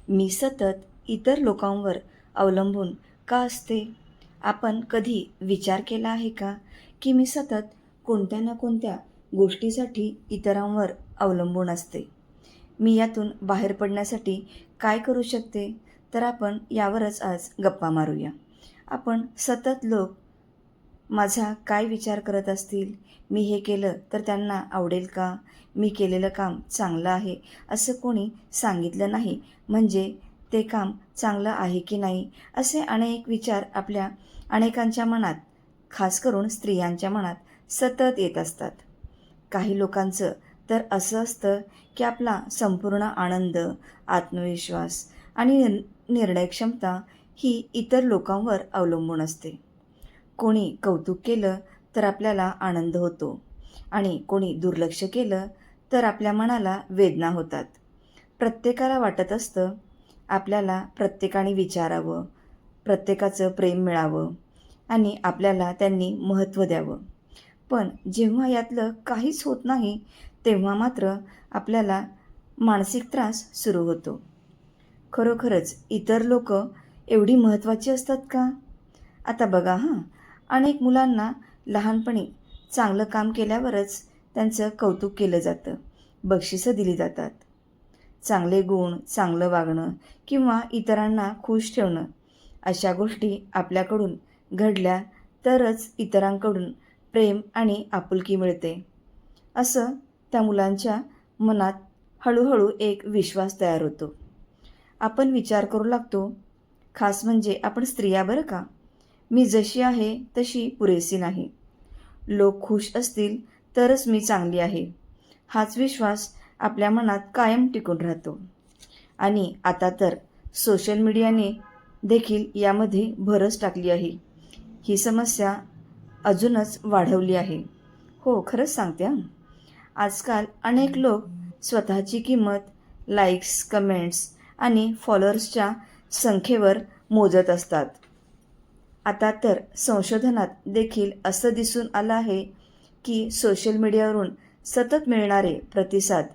मी सतत इतर लोकांवर अवलंबून का असते? आपण कधी विचार केला आहे का, की मी सतत कोणत्या ना कोणत्या गोष्टीसाठी इतरांवर अवलंबून असते? मी यातून बाहेर पडण्यासाठी काय करू शकते? तर आपण यावरच आज गप्पा मारूया. आपण सतत लोक माझा काय विचार करत असतील? मी हे केलं तर त्यांना आवडेल का? मी केलेलं काम चांगलं आहे असं कोणी सांगितलं नाही म्हणजे ते काम चांगलं आहे की नाही? असे अनेक विचार आपल्या अनेकांच्या मनात, खास करून स्त्रियांच्या मनात सतत येत असतात. काही लोकांचं तर असं असतं की आपला संपूर्ण आनंद, आत्मविश्वास आणि निर्णय क्षमता ही इतर लोकांवर अवलंबून असते. कोणी कौतुक केलं तर आपल्याला आनंद होतो आणि कोणी दुर्लक्ष केलं तर आपल्या मनाला वेदना होतात. प्रत्येकाला वाटत असतं आपल्याला प्रत्येकाने विचारावं, प्रत्येकाचं प्रेम मिळावं आणि आपल्याला त्यांनी महत्त्व द्यावं. पण जेव्हा यातलं काहीच होत नाही, तेव्हा मात्र आपल्याला मानसिक त्रास सुरू होतो. खरोखरच इतर लोकं एवढी महत्त्वाची असतात का? आता बघा हां, अनेक मुलांना लहानपणी चांगलं काम केल्यावरच त्यांचं कौतुक केलं जातं, बक्षिसं दिली जातात. चांगले गुण, चांगलं वागणं किंवा इतरांना खुश ठेवणं अशा गोष्टी आपल्याकडून घडल्या तरच इतरांकडून प्रेम आणि आपुलकी मिळते. असं त्या मुलांच्या मनात हळूहळू एक विश्वास तयार होतो. आपण विचार करू लागतो, खास म्हणजे आपण स्त्रिया बरं का, मी जशी आहे तशी पुरेसी नाही. लोक खुश असतील तरच मी चांगली आहे. हाच विश्वास आपल्या मनात कायम टिकून राहतो. आणि आता तर सोशल मीडियाने देखील यामध्ये भरच टाकली आहे. ही समस्या अजूनच वाढवली आहे. हो, खरंच सांगते हां. आजकाल अनेक लोक स्वतःची किंमत लाईक्स, कमेंट्स आणि फॉलोअर्सच्या संख्येवर मोजत असतात. आता तर संशोधनात देखील असं दिसून आलं आहे की सोशल मीडियावरून सतत मिळणारे प्रतिसाद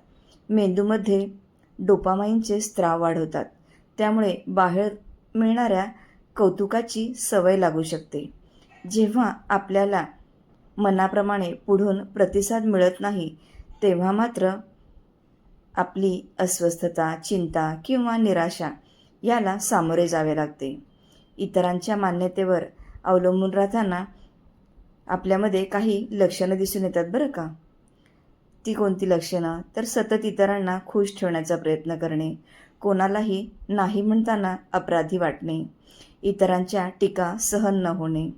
मेंदूमध्ये डोपामाइनचे स्त्राव वाढवतात. त्यामुळे बाहेर मिळणाऱ्या कौतुकाची सवय लागू शकते. जेव्हा आपल्याला मनाप्रमाणे पुढून प्रतिसाद मिळत नाही, तेव्हा मात्र आपली अस्वस्थता, चिंता किंवा निराशा याला सामोरे जावे लागते. इतरांच्या मान्यतेवर अवलंबून राहताना आपल्यामध्ये काही लक्षणं दिसून येतात बरं का. ती कोणती लक्षणं? तर सतत इतरांना खुश ठेवण्याचा प्रयत्न करणे, कोणालाही नाही म्हणताना अपराधी वाटणे, इतरांच्या टीका सहन न होणे,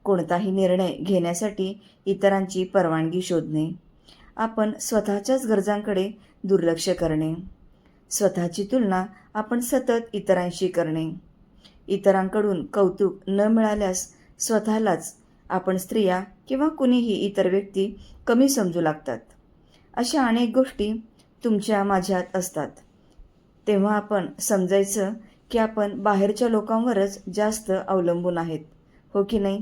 कोणताही निर्णय घेण्यासाठी इतरांची परवानगी शोधणे, आपण स्वतःच्याच गरजांकडे दुर्लक्ष करणे, स्वतःची तुलना आपण सतत इतरांशी करणे, इतरांकडून कौतुक न मिळाल्यास स्वतःलाच आपण स्त्रिया किंवा कुणीही इतर व्यक्ती कमी समजू लागतात. अशा अनेक गोष्टी तुमच्या माझ्यात असतात. तेव्हा आपण समजायचं की आपण बाहेरच्या लोकांवरच जास्त अवलंबून आहेत, हो की नाही?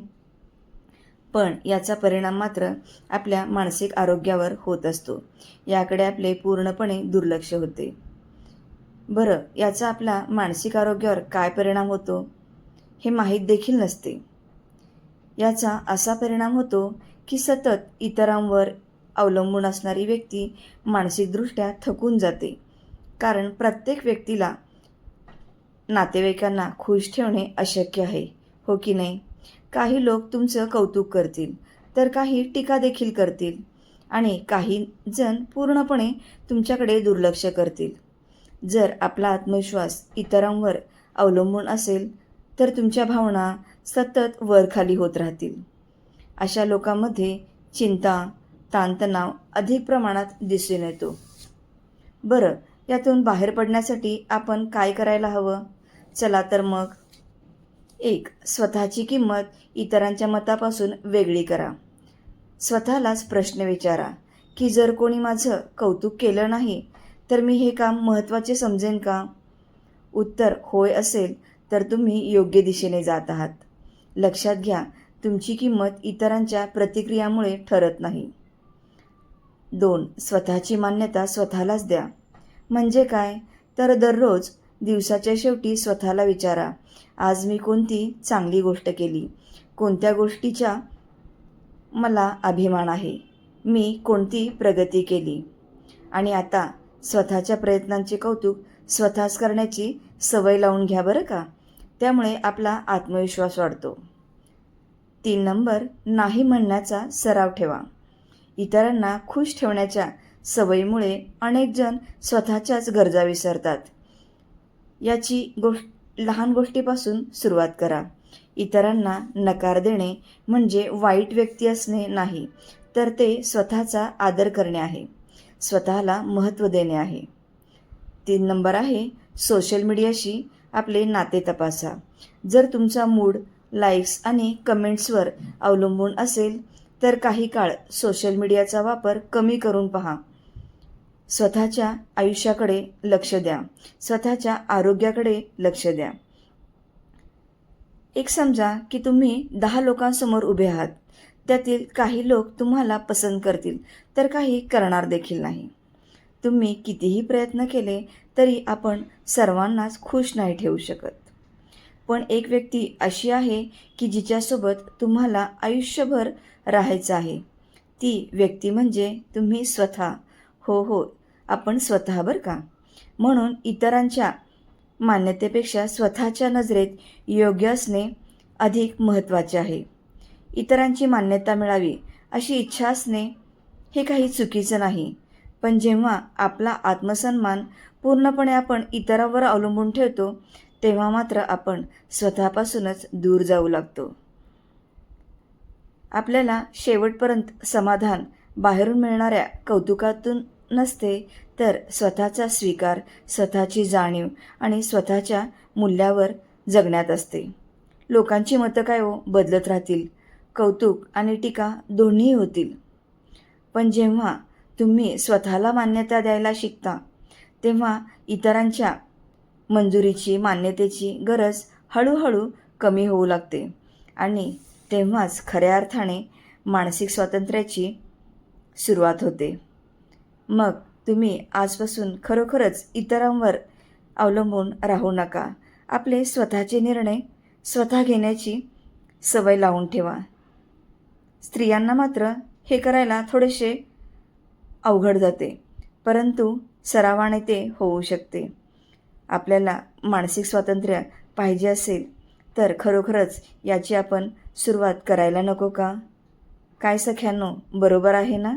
पण याचा परिणाम मात्र आपल्या मानसिक आरोग्यावर होत असतो. याकडे आपले पूर्णपणे दुर्लक्ष होते. बरं, याचा आपला मानसिक आरोग्यावर काय परिणाम होतो हे माहीत देखील नसते. याचा असा परिणाम होतो की सतत इतरांवर अवलंबून असणारी व्यक्ती मानसिकदृष्ट्या थकून जाते. कारण प्रत्येक व्यक्तीला नातेवाईकांना खुश ठेवणे अशक्य आहे, हो की नाही? काही लोक तुमचं कौतुक करतील, तर काही टीका देखील करतील आणि काही जण पूर्णपणे तुमच्याकडे दुर्लक्ष करतील. जर आपला आत्मविश्वास इतरांवर अवलंबून असेल, तर तुमच्या भावना सतत वर-खाली होत राहतील. अशा लोकांमध्ये चिंता, ताणतणाव अधिक प्रमाणात दिसून येतो. बरं, यातून बाहेर पडण्यासाठी आपण काय करायला हवं? चला तर मग. 1. स्वतःची किंमत इतरांच्या मतापासून वेगळी करा. स्वतःलाच प्रश्न विचारा की जर कोणी माझं कौतुक केलं नाही, तर मी हे काम महत्त्वाचे समजेन का? उत्तर होय असेल तर तुम्ही योग्य दिशेने जात आहात. लक्षात घ्या, तुमची किंमत इतरांच्या प्रतिक्रियामुळे ठरत नाही. 2. स्वतःची मान्यता स्वतःलाच द्या. म्हणजे काय? तर दररोज दिवसाच्या शेवटी स्वतःला विचारा, आज मी कोणती चांगली गोष्ट केली, कोणत्या गोष्टीचा मला अभिमान आहे, मी कोणती प्रगती केली. आणि आता स्वतःच्या प्रयत्नांचे कौतुक स्वतःच करण्याची सवय लावून घ्या बरं का. त्यामुळे आपला आत्मविश्वास वाढतो. 3 नंबर, नाही म्हणण्याचा सराव ठेवा. इतरांना खुश ठेवण्याच्या सवयीमुळे अनेक जण स्वतःच्याच गरजा विसरतात. लहान गोष्टीपासून सुरुवात करा. इतरांना नकार देणे म्हणजे वाईट व्यक्ती असणे नाही, तर ते स्वतःचा आदर करणे आहे, स्वतःला महत्त्व देणे आहे. 3 नंबर आहे, सोशल मीडियाशी आपले नाते तपासा. जर तुमचा मूड लाईक्स आणि कमेंट्सवर अवलंबून असेल तर काही काळ सोशल मीडियाचा वापर कमी करून पहा. स्वतःच्या आयुष्याकडे लक्ष द्या, स्वतःच्या आरोग्याकडे लक्ष द्या. एक समजा की तुम्ही 10 लोकांसमोर उभे आहात. त्यातील काही लोक तुम्हाला पसंत करतील तर काही करणार देखील नाही. तुम्ही कितीही प्रयत्न केले तरी आपण सर्वांनाच खुश नाही ठेवू शकत. पण एक व्यक्ती अशी आहे की जिच्यासोबत तुम्हाला आयुष्यभर राहायचं आहे. ती व्यक्ती म्हणजे तुम्ही स्वतः. हो, आपण स्वतः बरं का. म्हणून इतरांच्या मान्यतेपेक्षा स्वतःच्या नजरेत योग्य असणे अधिक महत्त्वाचे आहे. इतरांची मान्यता मिळावी अशी इच्छा असणे हे काही चुकीचं नाही. पण जेव्हा आपला आत्मसन्मान पूर्णपणे आपण इतरांवर अवलंबून ठेवतो तेव्हा मात्र आपण स्वतःपासूनच दूर जाऊ लागतो. आपल्याला शेवटपर्यंत समाधान बाहेरून मिळणाऱ्या कौतुकातून नसते, तर स्वतःचा स्वीकार, स्वतःची जाणीव आणि स्वतःच्या मूल्यावर जगण्यात असते. लोकांची मतं काय बदलत राहतील, कौतुक आणि टीका दोन्हीही होतील. पण जेव्हा तुम्ही स्वतःला मान्यता द्यायला शिकता तेव्हा इतरांच्या मंजुरीची, मान्यतेची गरज हळूहळू कमी होऊ लागते आणि तेव्हाच खऱ्या अर्थाने मानसिक स्वातंत्र्याची सुरुवात होते. मग तुम्ही आजपासून खरोखरच इतरांवर अवलंबून राहू नका. आपले स्वतःचे निर्णय स्वतः घेण्याची सवय लावून ठेवा. स्त्रियांना मात्र हे करायला थोडेसे अवघड जाते, परंतु सरावाने ते होऊ शकते. आपल्याला मानसिक स्वातंत्र्य पाहिजे असेल तर खरोखरच याची आपण सुरुवात करायला नको का? काय सख्यांनो, बरोबर आहे ना?